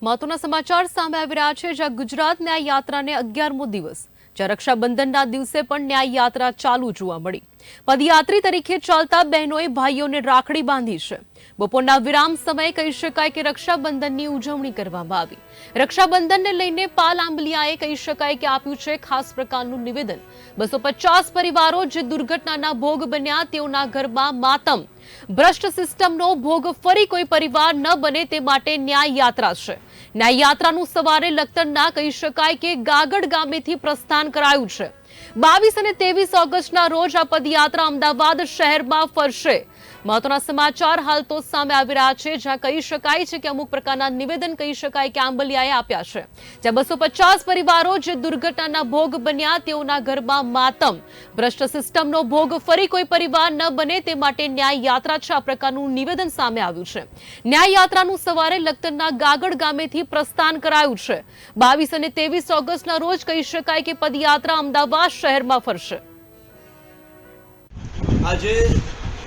મહત્વના સમાચાર સામે આવી રહ્યા છે, જ્યાં ગુજરાત ન્યાય યાત્રાને 11મો દિવસ, જ્યાં રક્ષાબંધનના દિવસે પણ ન્યાય યાત્રા ચાલુ જોવા મળી। પદયાત્રી તરીકે ચાલતા બહેનોએ ભાઈઓને રાખડી બાંધી છે। બપોરના વિરામ સમયે કહી શકાય કે રક્ષાબંધનની ઉજવણી કરવામાં આવી। રક્ષાબંધનને લઈને પાલ આંબલિયાએ કહી શકાય કે આપ્યું છે ખાસ પ્રકારનું નિવેદન। 250 પરિવારો જે દુર્ઘટનાના ભોગ બન્યા તેઓના ઘરમાં માતમ। ભ્રષ્ટ સિસ્ટમનો ભોગ ફરી કોઈ પરિવાર ન બને તે માટે ન્યાય યાત્રા છે। ન્યાય યાત્રાનું સવારે લખતરના કહી શકાય કે ગાગડ ગામેથી પ્રસ્થાન કરાયું છે। 22 અને 23 ઓગસ્ટના રોજ આ પદયાત્રા અમદાવાદ શહેરમાં ફરશે। મહત્વના સમાચાર હાલ તો સામે આવી રહ્યા છે, જ્યાં કહી શકાય છે કે અમુક પ્રકારના નિવેદન કહી શકાય કે આંબલિયાએ આપ્યા છે। જ્યાં 250 પરિવારો જે દુર્ઘટનાના ભોગ બન્યા તેઓના ઘરમાં માતમ। ભ્રષ્ટ સિસ્ટમનો ભોગ ફરી કોઈ પરિવાર ન બને તે માટે ન્યાય યાત્રા છે, આ પ્રકારનું નિવેદન સામે આવ્યું છે। ન્યાય યાત્રાનું સવારે લખતરના ગાગડ ગામેથી પ્રસ્થાન કરાયું છે। 22 અને 23 ઓગસ્ટના રોજ કહી શકાય કે પદયાત્રા અમદાવાદ શહેરમાં ફરશે। આજે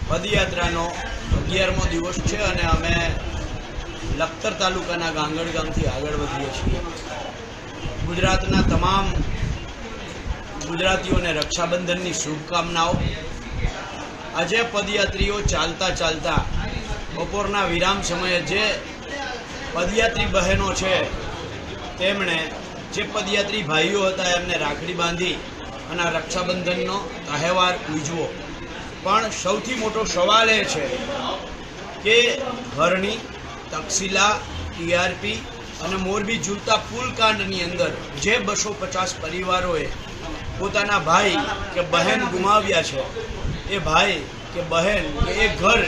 પદયાત્રાનો 11મો દિવસ છે અને અમે લખતર તાલુકાના ગાંગડ ગામથી આગળ વધીએ છીએ। ગુજરાતના તમામ ગુજરાતીઓને રક્ષાબંધનની શુભકામનાઓ। આજે પદયાત્રીઓ ચાલતા ચાલતા બપોરના વિરામ સમયે જે પદયાત્રી બહેનો છે તેમણે જે પદયાત્રી ભાઈઓ હતા એમને રાખડી બાંધી અને રક્ષાબંધનનો તહેવાર ઉજવો। પણ સૌથી મોટો સવાલ એ છે કે હરણી, તક્ષશિલા, ટીઆરપી અને મોરબી ઝૂલતા પુલકાંડની અંદર જે 250 પરિવારોએ પોતાના ભાઈ કે બહેન ગુમાવ્યા છે, એ ભાઈ કે બહેન કે એ ઘર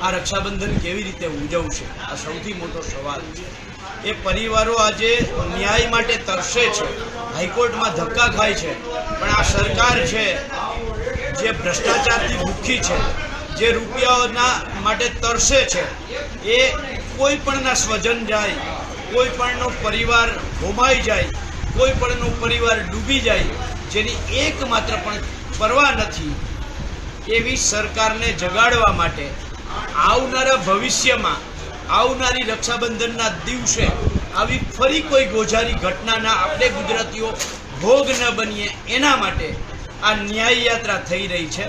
આ રક્ષાબંધન કેવી રીતે ઉજવશે? આ સૌથી મોટો સવાલ છે। એ પરિવારો આજે ન્યાય માટે તરસે છે, હાઈકોર્ટમાં ધક્કા ખાય છે, પણ આ સરકાર છે જે ભ્રષ્ટાચારથી ભૂખી છે, જે રૂપિયાઓના માટે તરસે છે, એ કોઈ પણના સ્વજન જાય, કોઈ પણનો પરિવાર હોમાઈ જાય, કોઈ પણનો પરિવાર ડૂબી જાય, જેની એકમાત્ર પણ પરવા નથી, એવી સરકારને જગાડવા માટે આવનારા ભવિષ્યમાં આવનારી રક્ષાબંધનના દિવસે આવી ફરી કોઈ ગોઝારી ઘટનાના આપણે ગુજરાતીઓ ભોગ ન બનીએ એના માટે આ ન્યાય યાત્રા થઈ રહી છે।